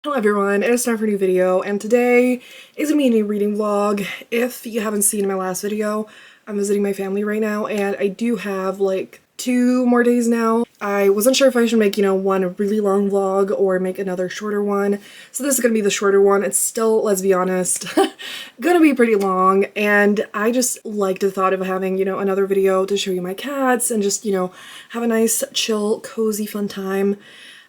Hello everyone, it is time for a new video, and today is gonna be a new reading vlog. If you haven't seen my last video, I'm visiting my family right now, and I do have like 2 more days now. I wasn't sure if I should make, one really long vlog or make another shorter one. So this is gonna be the shorter one. It's still, let's be honest, gonna be pretty long, and I just like the thought of having, another video to show you my cats and just, have a nice, chill, cozy, fun time.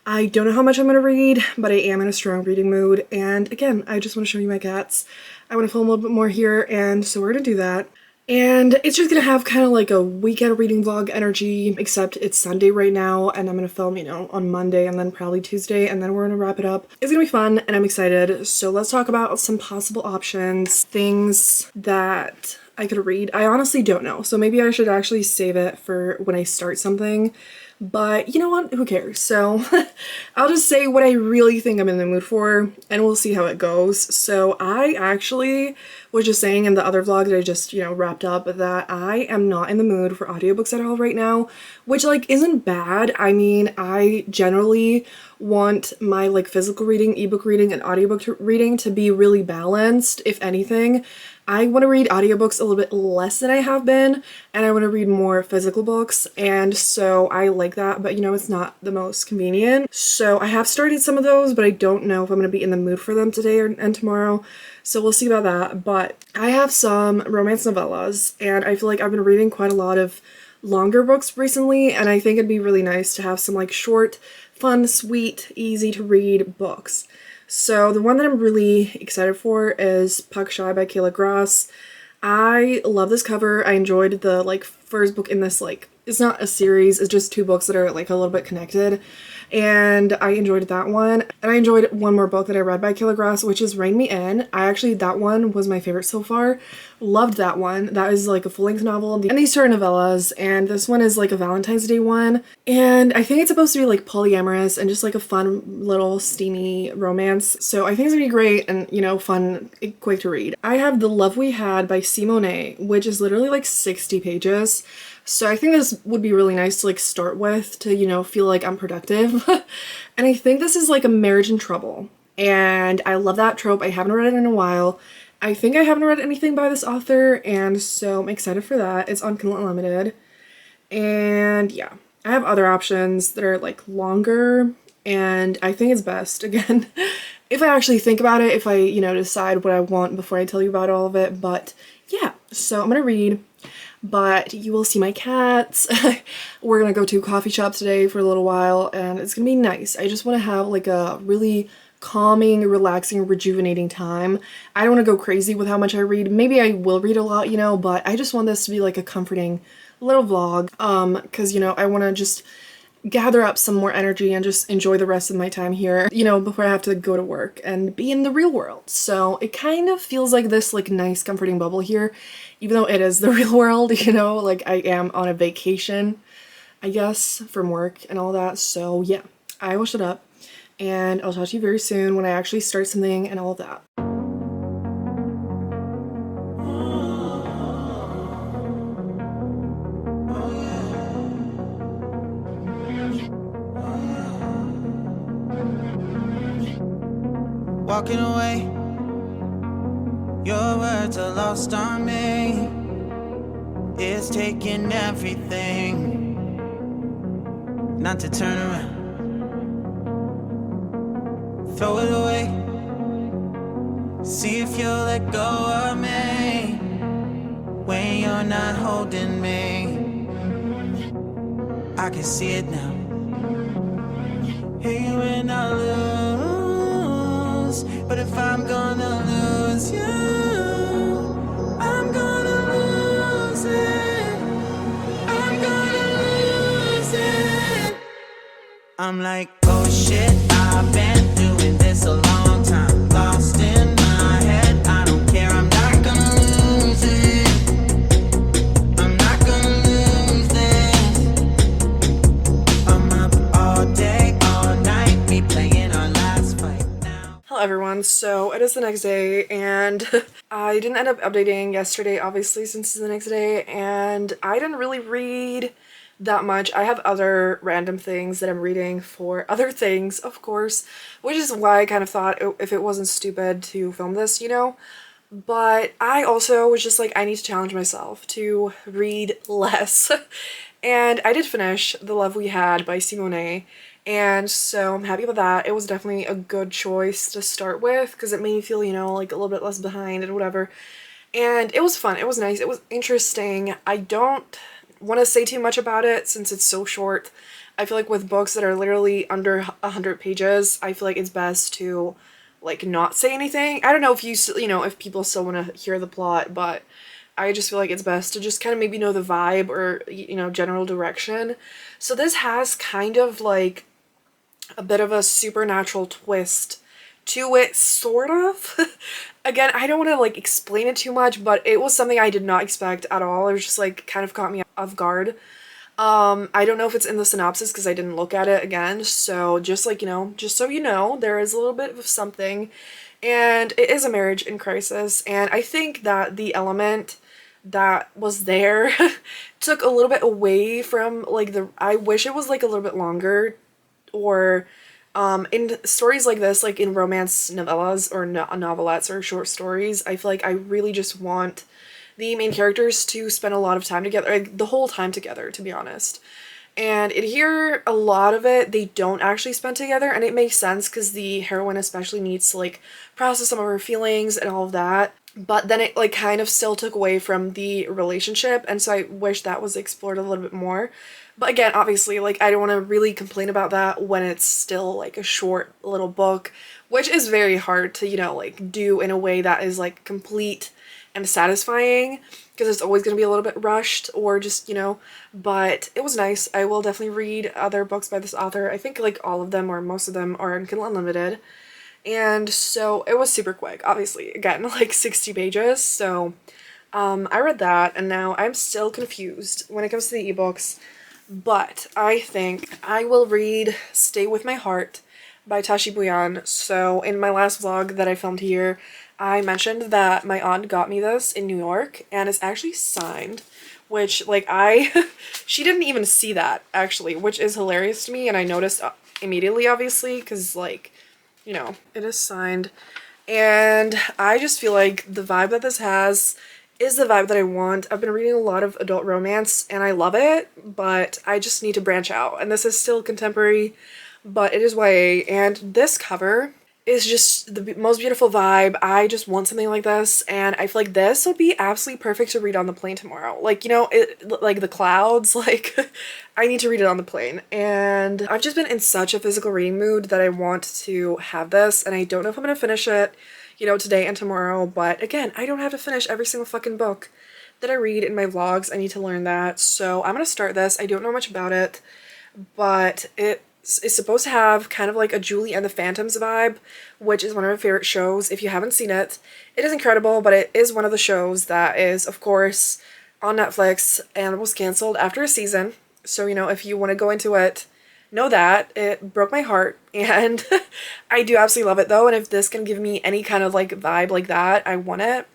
I don't know how much I'm going to read, but I am in a strong reading mood, and again, I just want to show you my cats. I want to film a little bit more here, and so we're going to do that. And it's just going to have kind of like a weekend reading vlog energy, except it's Sunday right now, and I'm going to film, on Monday and then probably Tuesday, and then we're going to wrap it up. It's going to be fun, and I'm excited. So let's talk about some possible options, things that I could read. I honestly don't know, so maybe I should actually save it for when I start something. But you know what? Who cares? So I'll just say what I really think I'm in the mood for, and we'll see how it goes. So I actually was just saying in the other vlog that I just, wrapped up that I am not in the mood for audiobooks at all right now, which like isn't bad. I mean, I generally want my like physical reading, ebook reading, and audiobook reading to be really balanced, if anything. I want to read audiobooks a little bit less than I have been, and I want to read more physical books, and so I like that, but it's not the most convenient. So I have started some of those, but I don't know if I'm going to be in the mood for them today and tomorrow, so we'll see about that. But I have some romance novellas, and I feel like I've been reading quite a lot of longer books recently, and I think it'd be really nice to have some like short, fun, sweet, easy to read books. So the one that I'm really excited for is Puck Shy by Kayla Gross. I love this cover. I enjoyed the like first book in this, like, it's not a series, it's just 2 books that are like a little bit connected, and I enjoyed that one. And I enjoyed one more book that I read by Kayla Gross, which is Rein Me In. That one was my favorite so far. Loved that one. That is like a full-length novel, and these two are novellas, and this one is like a Valentine's Day one, and I think it's supposed to be like polyamorous and just like a fun little steamy romance. So I think it's gonna be great and fun, quick to read. I have The Love We Had by Simone, which is literally like 60 pages. So I think this would be really nice to like start with to, feel like I'm productive. And I think this is like a marriage in trouble. And I love that trope. I haven't read it in a while. I think I haven't read anything by this author, and so I'm excited for that. It's on Kindle Unlimited. And yeah, I have other options that are like longer, and I think it's best, again, if I actually think about it, if I, decide what I want before I tell you about all of it. But yeah, so I'm gonna read. But you will see my cats. We're gonna go to a coffee shop today for a little while, and it's gonna be nice. I just want to have like a really calming, relaxing, rejuvenating time. I don't want to go crazy with how much I read. Maybe I will read a lot, but I just want this to be like a comforting little vlog, because I want to just gather up some more energy and just enjoy the rest of my time here, before I have to go to work and be in the real world. So it kind of feels like this like nice comforting bubble here, even though it is the real world, like I am on a vacation, I guess, from work and all that. So yeah, I will shut up, and I'll talk to you very soon when I actually start something and all of that. Walking away, your words are lost on me. It's taking everything not to turn around. Throw it away, see if you'll let go of me when you're not holding me. I can see it now. Hey, when I lose, but if I'm gonna lose you, I'm gonna lose it. I'm gonna lose it. I'm like, oh shit, I've been doing this a long time. Lost in my head, I don't care, I'm not gonna lose it. I'm not gonna lose this. I'm up all day, all night, replaying our last fight now. Hello everyone, so it is the next day, and I didn't end up updating yesterday, obviously, since it's the next day, and I didn't really read that much. I have other random things that I'm reading for other things, of course, which is why I kind of thought if it wasn't stupid to film this, you know? But I also was just like, I need to challenge myself to read less. And I did finish The Love We Had by Simone, and so I'm happy about that. It was definitely a good choice to start with because it made me feel, you know, like a little bit less behind and whatever. And it was fun. It was nice. It was interesting. I don't want to say too much about it since it's so short. I feel like with books that are literally under 100 pages, I feel like it's best to like not say anything. I don't know if you you know, if people still want to hear the plot, but I just feel like it's best to just kind of maybe know the vibe or, you know, general direction. So this has kind of like a bit of a supernatural twist to it, sort of. Again, I don't want to like explain it too much, but it was something I did not expect at all. It was just like kind of caught me off guard. I don't know if it's in the synopsis because I didn't look at it again, so just like, you know, just so you know, there is a little bit of something, and it is a marriage in crisis, and I think that the element that was there took a little bit away from like I wish it was like a little bit longer, or in stories like this, like in romance novellas or novelettes or short stories, I feel like I really just want the main characters to spend a lot of time together, like the whole time together, to be honest. And in here, a lot of it, they don't actually spend together, and it makes sense because the heroine especially needs to like process some of her feelings and all of that. But then it like kind of still took away from the relationship, and so I wish that was explored a little bit more. But again, obviously, like I don't want to really complain about that when it's still like a short little book, which is very hard to, you know, like do in a way that is like complete and satisfying because it's always going to be a little bit rushed or just, you know, but it was nice. I will definitely read other books by this author. I think like all of them or most of them are in Kindle Unlimited. And so it was super quick, obviously, again, like 60 pages. So I read that, and now I'm still confused when it comes to the ebooks, but I think I will read Stay With My Heart by Tashi Bouyan. So in my last vlog that I filmed here, I mentioned that my aunt got me this in New York, and it's actually signed, which like she didn't even see that actually, which is hilarious to me, and I noticed immediately, obviously, because like, you know, it is signed, and I just feel like the vibe that this has is the vibe that I want. I've been reading a lot of adult romance and I love it, but I just need to branch out, and this is still contemporary, but it is YA, and this cover is just the most beautiful vibe. I just want something like this, and I feel like this would be absolutely perfect to read on the plane tomorrow. Like, you know, it like the clouds, like I need to read it on the plane, and I've just been in such a physical reading mood that I want to have this, and I don't know if I'm gonna finish it, you know, today and tomorrow, but again, I don't have to finish every single fucking book that I read in my vlogs. I need to learn that, so I'm gonna start this. I don't know much about it, but it is supposed to have kind of like a Julie and the Phantoms vibe, which is one of my favorite shows. If you haven't seen it, it is incredible, but it is one of the shows that is, of course, on Netflix and was canceled after a season. So, you know, if you want to go into it, know that. It broke my heart, and I do absolutely love it though, and if this can give me any kind of like vibe like that, I want it.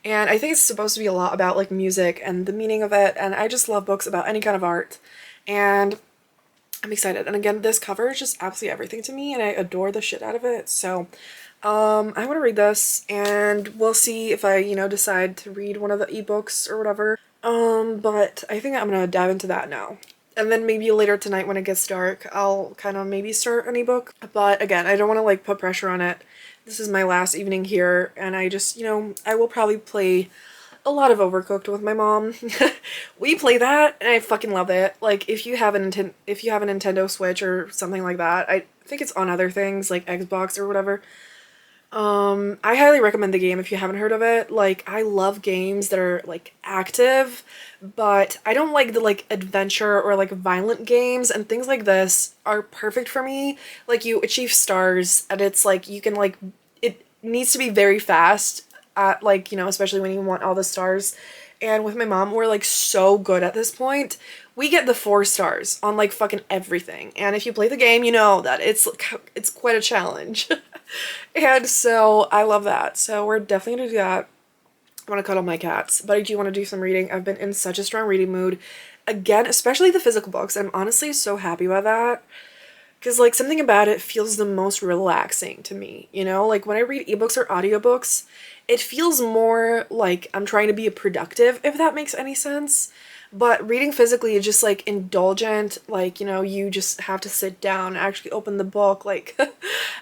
And I think it's supposed to be a lot about like music and the meaning of it, and I just love books about any kind of art, and I'm excited. And again, this cover is just absolutely everything to me, and I adore the shit out of it. So I want to read this, and we'll see if I, you know, decide to read one of the ebooks or whatever. But I think I'm gonna dive into that now. And then maybe later tonight when it gets dark, I'll kind of maybe start an ebook. But again, I don't want to like put pressure on it. This is my last evening here, and I just, you know, I will probably play a lot of Overcooked with my mom. We play that, and I fucking love it. Like, if you have a Nintendo Switch or something like that, I think it's on other things like Xbox or whatever. I highly recommend the game if you haven't heard of it. Like, I love games that are like active, but I don't like the like adventure or like violent games, and things like this are perfect for me. Like, you achieve stars, and it's like you can like, it needs to be very fast at like, you know, especially when you want all the stars. And with my mom, we're like so good at this point. We get the 4 stars on like fucking everything. And if you play the game, you know that it's quite a challenge. And so I love that. So we're definitely gonna do that. I want to cuddle my cats, but I do want to do some reading. I've been in such a strong reading mood. Again, especially the physical books. I'm honestly so happy about that. Because, like, something about it feels the most relaxing to me, you know? Like, when I read ebooks or audiobooks, it feels more like I'm trying to be productive, if that makes any sense. But reading physically is just, like, indulgent. Like, you know, you just have to sit down and actually open the book. Like,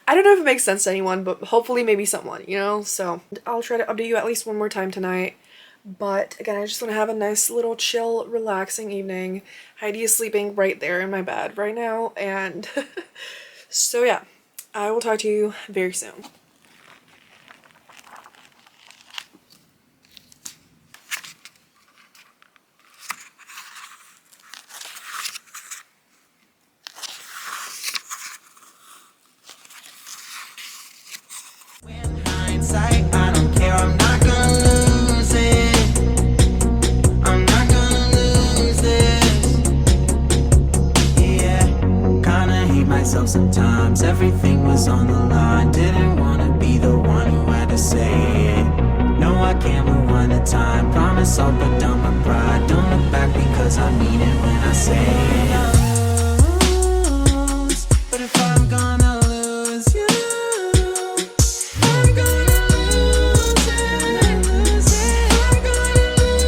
I don't know if it makes sense to anyone, but hopefully maybe someone, you know? So, I'll try to update you at least one more time tonight. But again, I just want to have a nice little chill, relaxing evening. Heidi is sleeping right there in my bed right now. And so yeah, I will talk to you very soon. Hindsight, I don't care, I'm not gonna lose it. I'm not gonna lose this. Yeah, kinda hate myself sometimes. Everything was on the line. Didn't wanna be the one who had to say it. No, I can't rewind the time. Promise I'll put down my pride. Don't look back because I mean it when I say it. But if I'm gonna lose you, I'm gonna lose it, lose it. I'm gonna lose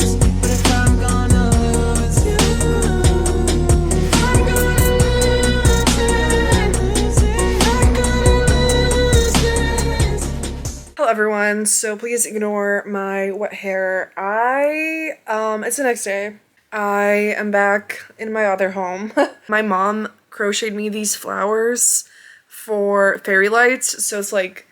it. But if I'm gonna lose you, I'm gonna lose it, lose it. I'm gonna lose this. Hello everyone, so please ignore my wet hair. It's the next day. I am back in my other home. My mom crocheted me these flowers for fairy lights, so it's like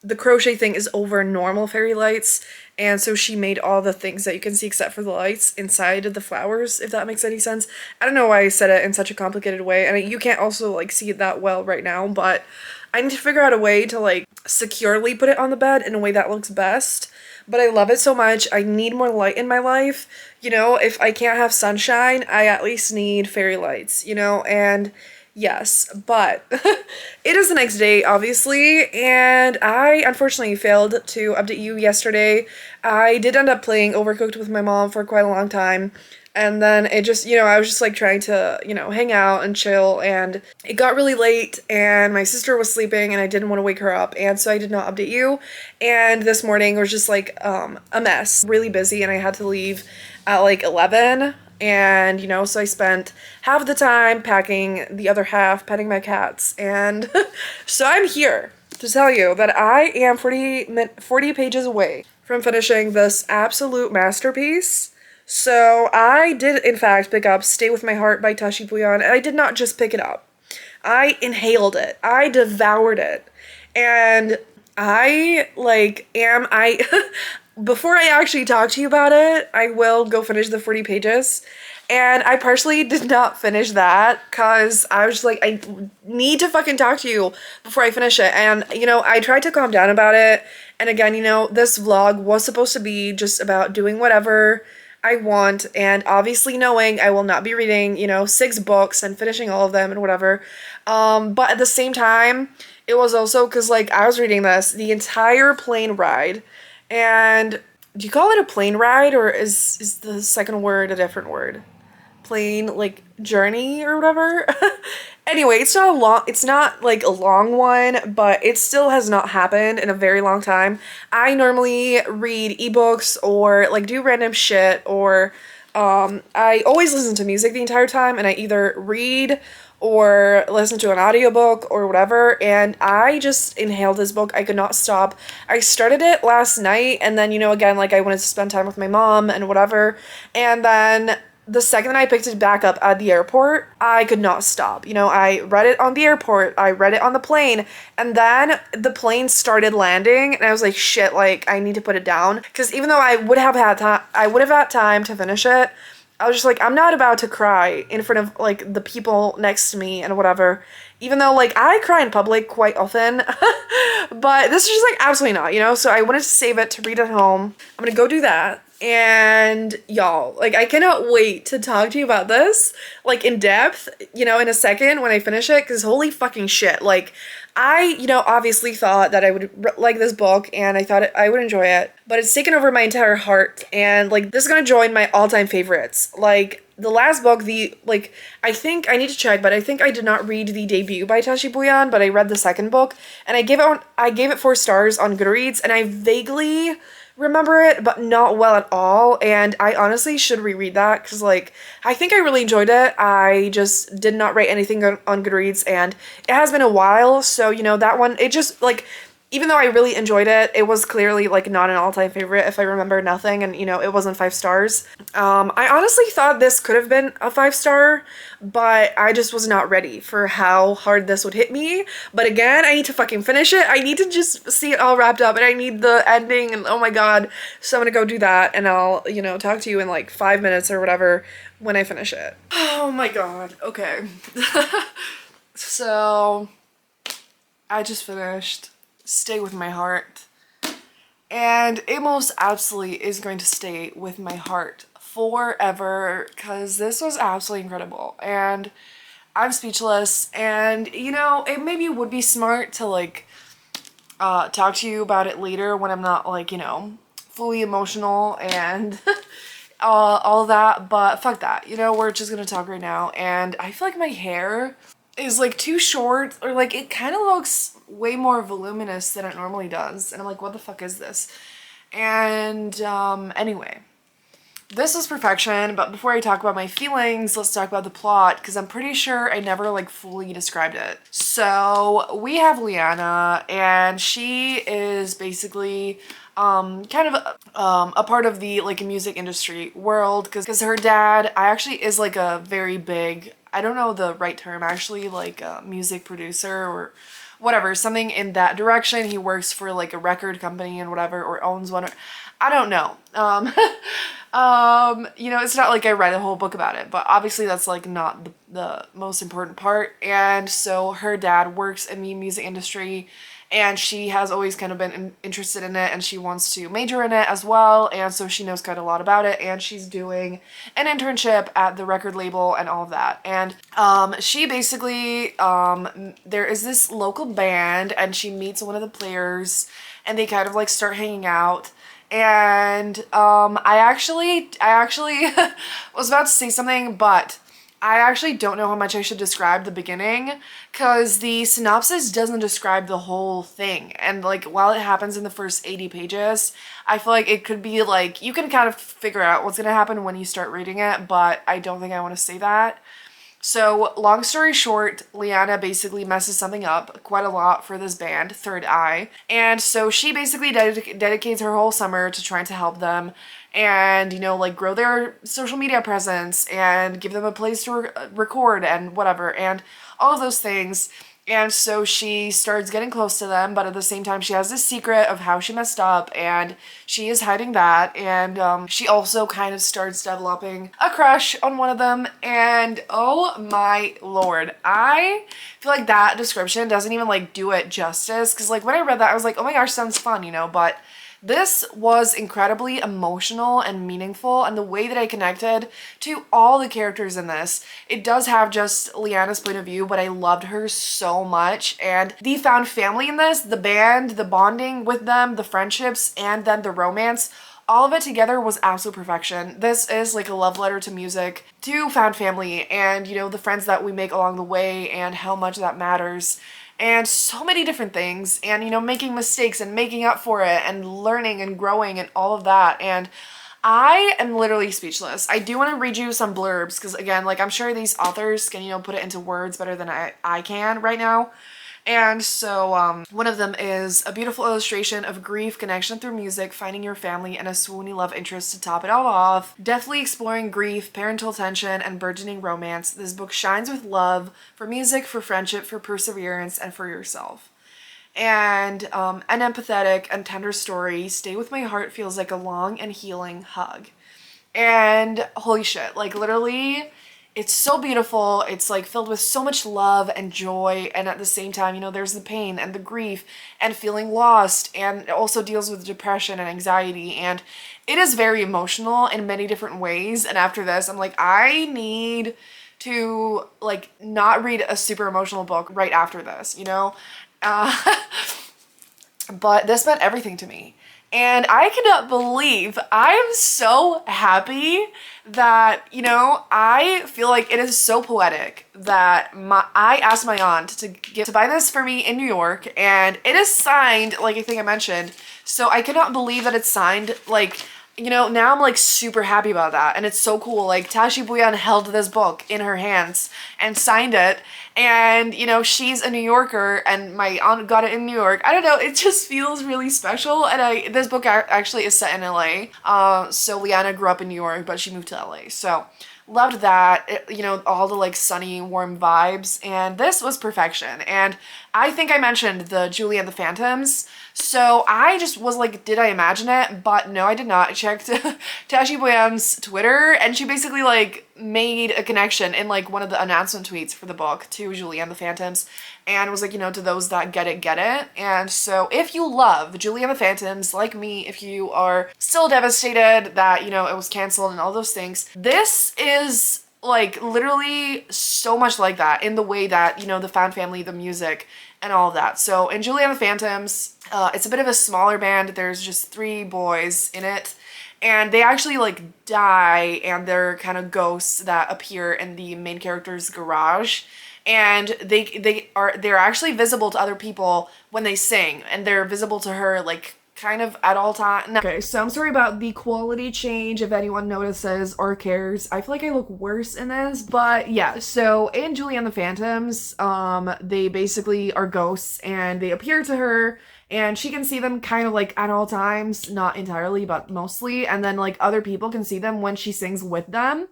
the crochet thing is over normal fairy lights, and so she made all the things that you can see except for the lights inside of the flowers, if that makes any sense. I don't know why I said it in such a complicated way, and you can't also like see it that well right now, but I need to figure out a way to like securely put it on the bed in a way that looks best. But I love it so much. I need more light in my life. You know, if I can't have sunshine, I at least need fairy lights, you know, and yes, but it is the next day, obviously, and I unfortunately failed to update you yesterday. I did end up playing Overcooked with my mom for quite a long time, and then it just, you know, I was just like trying to, you know, hang out and chill, and it got really late, and my sister was sleeping, and I didn't want to wake her up, and so I did not update you, and this morning was just like a mess, really busy, and I had to leave at like 11. And, you know, so I spent half the time packing, the other half petting my cats. And so I'm here to tell you that I am 40 pages away from finishing this absolute masterpiece. So I did, in fact, pick up Stay With My Heart by Tashi Bouillon, and I did not just pick it up. I inhaled it. I devoured it. And before I actually talk to you about it, I will go finish the 40 pages. And I partially did not finish that because I was just like, I need to fucking talk to you before I finish it. And, you know, I tried to calm down about it. And again, you know, this vlog was supposed to be just about doing whatever I want. And obviously knowing I will not be reading, you know, 6 books and finishing all of them and whatever. But at the same time, it was also because, like, I was reading the entire plane ride. And do you call it a plane ride, or is the second word a different word? Plane, like, journey or whatever? Anyway, it's not like a long one, but it still has not happened in a very long time. I normally read ebooks or like do random shit, or I always listen to music the entire time, and I either read or listen to an audiobook or whatever, and I just inhaled this book. I could not stop. I started it last night, and then, you know, again, like, I wanted to spend time with my mom and whatever, and then the second that I picked it back up at the airport, I could not stop. You know, I read it on the airport, I read it on the plane, and then the plane started landing, and I was like, shit, like, I need to put it down, because even though I would have had time to finish it, I was just like, I'm not about to cry in front of, like, the people next to me and whatever. Even though, like, I cry in public quite often. But this is just, like, absolutely not, you know? So I wanted to save it to read at home. I'm gonna go do that. And y'all, like, I cannot wait to talk to you about this, like, in depth, you know, in a second when I finish it, because holy fucking shit. Like, I, you know, obviously thought that I would like this book and I thought I would enjoy it, but it's taken over my entire heart. And, like, this is gonna join my all-time favorites. Like, the last book, I think I need to check, but I think I did not read the debut by Tashi Bhuyan, but I read the second book, and I gave it 4 stars on Goodreads, and I vaguely remember it, but not well at all. And I honestly should reread that because, like, I think I really enjoyed it. I just did not rate anything on Goodreads, and it has been a while. So, you know, that one, it just, like, even though I really enjoyed it, it was clearly, like, not an all-time favorite if I remember nothing, and, you know, it wasn't 5 stars. I honestly thought this could have been a 5-star, but I just was not ready for how hard this would hit me. But again, I need to fucking finish it. I need to just see it all wrapped up, and I need the ending, and oh my god. So I'm gonna go do that, and I'll, you know, talk to you in, like, 5 minutes or whatever when I finish it. Oh my god. Okay. So, I just finished Stay With My Heart, and it most absolutely is going to stay with my heart forever because this was absolutely incredible, and I'm speechless. And, you know, it maybe would be smart to, like, talk to you about it later when I'm not, like, you know, fully emotional and all that, but fuck that, you know, we're just gonna talk right now. And I feel like my hair is, like, too short, or, like, it kind of looks way more voluminous than it normally does, and I'm like, what the fuck is this? And anyway, this was perfection. But before I talk about my feelings, let's talk about the plot, because I'm pretty sure I never, like, fully described it. So we have Liana, and she is basically kind of a part of the, like, music industry world, because her dad actually is, like, a very big, I don't know the right term actually, like a music producer or whatever, something in that direction. He works for, like, a record company and whatever, or owns one, or I don't know. You know, it's not like I read a whole book about it, but obviously that's, like, not the most important part. And so her dad works in the music industry, and she has always kind of been interested in it, and she wants to major in it as well, and so she knows quite a lot about it, and she's doing an internship at the record label and all of that. And she basically, there is this local band, and she meets one of the players, and they kind of, like, start hanging out. And I actually was about to say something, but I actually don't know how much I should describe the beginning, because the synopsis doesn't describe the whole thing. And, like, while it happens in the first 80 pages, I feel like it could be, like, you can kind of figure out what's gonna happen when you start reading it, but I don't think I want to say that. So, long story short, Liana basically messes something up quite a lot for this band, Third Eye. And so she basically dedicates her whole summer to trying to help them and, you know, like, grow their social media presence and give them a place to record and whatever, and all of those things. And so she starts getting close to them, but at the same time she has this secret of how she messed up, and she is hiding that. And she also kind of starts developing a crush on one of them, and oh my lord, I feel like that description doesn't even, like, do it justice, because, like, when I read that I was like, oh my gosh, sounds fun, you know. But this was incredibly emotional and meaningful, and the way that I connected to all the characters in this, it does have just Liana's point of view, but I loved her so much. And the found family in this, the band, the bonding with them, the friendships, and then the romance, all of it together was absolute perfection. This is like a love letter to music, to found family, and, you know, the friends that we make along the way and how much that matters. And so many different things, and, you know, making mistakes and making up for it and learning and growing and all of that. And I am literally speechless. I do want to read you some blurbs because, again, like, I'm sure these authors can, you know, put it into words better than I can right now. And so one of them is a beautiful illustration of grief, connection through music, finding your family, and a swoony love interest to top it all off. Deftly exploring grief, parental tension, and burgeoning romance, this book shines with love for music, for friendship, for perseverance, and for yourself. And an empathetic and tender story, Stay With My Heart feels like a long and healing hug. And holy shit, like, literally, it's so beautiful. It's like filled with so much love and joy, and at the same time, you know, there's the pain and the grief and feeling lost, and it also deals with depression and anxiety, and it is very emotional in many different ways. And after this, I'm like, I need to like not read a super emotional book right after this, you know? Uh, but this meant everything to me. And I cannot believe, I am so happy that, you know, I feel like it is so poetic that I asked my aunt to buy this for me in New York, and it is signed, like I think I mentioned. So I cannot believe that it's signed, like, you know, now I'm like super happy about that, and it's so cool. Like Tashi Bouyan held this book in her hands and signed it, and you know, she's a New Yorker and my aunt got it in New York. I don't know, it just feels really special. And this book actually is set in LA. So Liana grew up in New York, but she moved to LA. So loved that. You know, all the like sunny, warm vibes, and this was perfection. And I think I mentioned the Julie and the Phantoms. So I just was like, did I imagine it? But no, I did not. I checked Tashi Bouyan's Twitter, and she basically like made a connection in like one of the announcement tweets for the book to Julie and the Phantoms, and was like, you know, to those that get it, get it. And so if you love Julie and the Phantoms, like me, if you are still devastated that, you know, it was canceled and all those things, this is like literally so much like that in the way that, you know, the fan family, the music, and all of that. So in Julie and the Phantoms, it's a bit of a smaller band. There's just 3 boys in it, and they actually like die, and they're kind of ghosts that appear in the main character's garage, and they're actually visible to other people when they sing, and they're visible to her like kind of at all times. Okay, so I'm sorry about the quality change if anyone notices or cares. I feel like I look worse in this, but yeah, so in Julie and the Phantoms, they basically are ghosts, and they appear to her, and she can see them kind of like at all times, not entirely, but mostly, and then like other people can see them when she sings with them.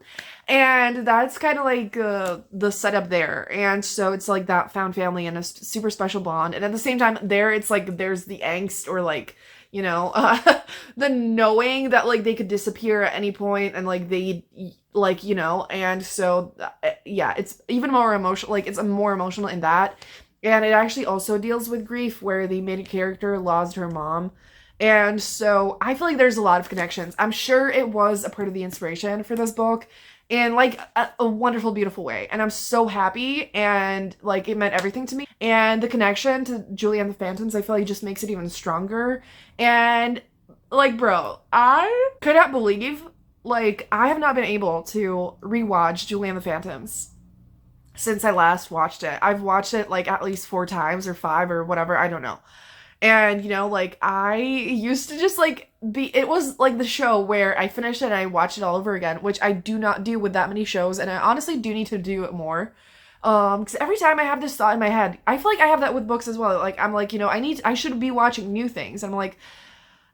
And that's kind of like the setup there. And so it's like that found family and a super special bond. And at the same time there, it's like there's the angst, or like, you know, the knowing that like they could disappear at any point, and like they like, you know, and so yeah, it's even more emotional, like it's more emotional in that. And it actually also deals with grief, where the main character lost her mom. And so I feel like there's a lot of connections. I'm sure it was a part of the inspiration for this book in like a wonderful, beautiful way. And I'm so happy, and like it meant everything to me. And the connection to Julie and the Phantoms, I feel like just makes it even stronger. And like, bro, I could not believe, like, I have not been able to rewatch Julie and the Phantoms since I last watched it. I've watched it like at least 4 times or 5 or whatever, I don't know. And, you know, like, I used to just, like, it was, like, the show where I finished it and I watched it all over again, which I do not do with that many shows, and I honestly do need to do it more. Because every time I have this thought in my head, I feel like I have that with books as well. Like, I'm like, you know, I should be watching new things. And I'm like,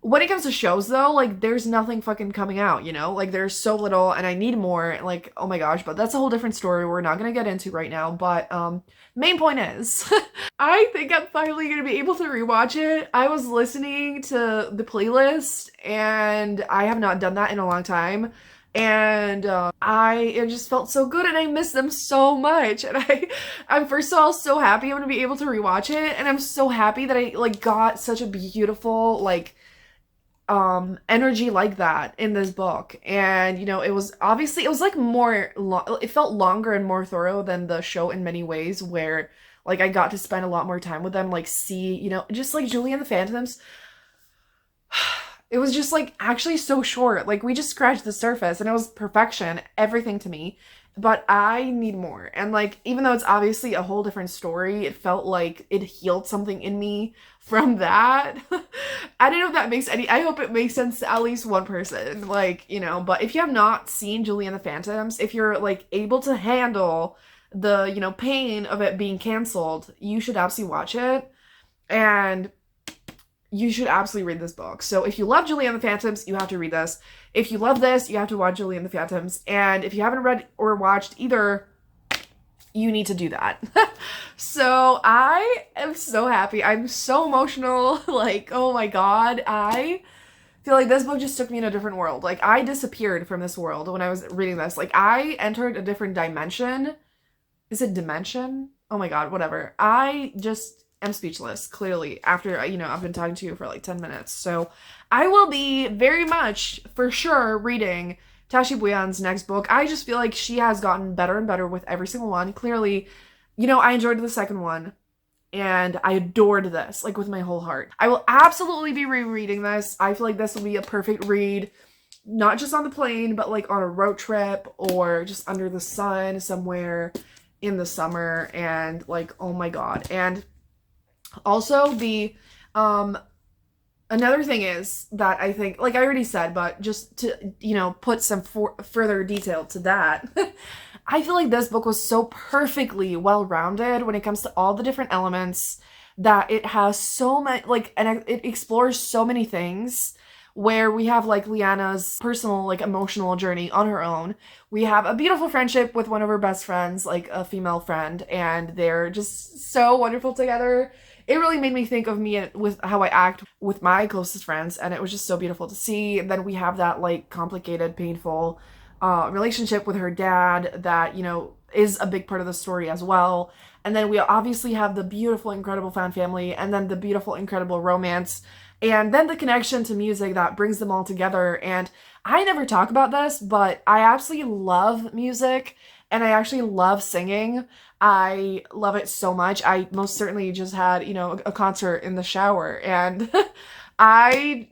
when it comes to shows though, like there's nothing fucking coming out, you know? Like there's so little, and I need more, like, oh my gosh, but that's a whole different story we're not gonna get into right now. But main point is I think I'm finally gonna be able to rewatch it. I was listening to the playlist, and I have not done that in a long time. And it just felt so good, and I miss them so much. And I'm first of all so happy I'm gonna be able to rewatch it, and I'm so happy that I like got such a beautiful like energy like that in this book. And you know, it was like more it felt longer and more thorough than the show in many ways, where like I got to spend a lot more time with them, like see, you know, just like Julie and the Phantoms. It was just like actually so short, like we just scratched the surface, and it was perfection, everything to me. But I need more. And like, even though it's obviously a whole different story, it felt like it healed something in me from that. I don't know if that makes I hope it makes sense to at least one person, like, you know. But if you have not seen Julie and the Phantoms, if you're like able to handle the, you know, pain of it being canceled, you should absolutely watch it. And you should absolutely read this book. So if you love Julie and the Phantoms, you have to read this. If you love this, you have to watch Julie and the Phantoms. And if you haven't read or watched either, you need to do that. So I am so happy. I'm so emotional. Like, oh my god. I feel like this book just took me in a different world. Like, I disappeared from this world when I was reading this. Like, I entered a different dimension. Is it dimension? Oh my god, whatever. I just am speechless, clearly, after, I've been talking to you for like 10 minutes. So I will be very much, for sure, reading Tashi Bhuiyan's next book. I just feel like she has gotten better and better with every single one. Clearly, I enjoyed the second one. And I adored this, like, with my whole heart. I will absolutely be rereading this. I feel like this will be a perfect read, not just on the plane, but like on a road trip or just under the sun somewhere in the summer. And like, oh my god. And also another thing is that I think, like I already said, but just to, put some further detail to that, I feel like this book was so perfectly well-rounded when it comes to all the different elements, that it has so many, like, and it explores so many things, where we have like Liana's personal, like, emotional journey on her own. We have a beautiful friendship with one of her best friends, like a female friend, and they're just so wonderful together. It really made me think of me with how I act with my closest friends, and it was just so beautiful to see. And then we have that, like, complicated, painful relationship with her dad that, is a big part of the story as well. And then we obviously have the beautiful, incredible fan family, and then the beautiful, incredible romance, and then the connection to music that brings them all together. And I never talk about this, but I absolutely love music, and I actually love singing. I love it so much. I most certainly just had, a concert in the shower, and I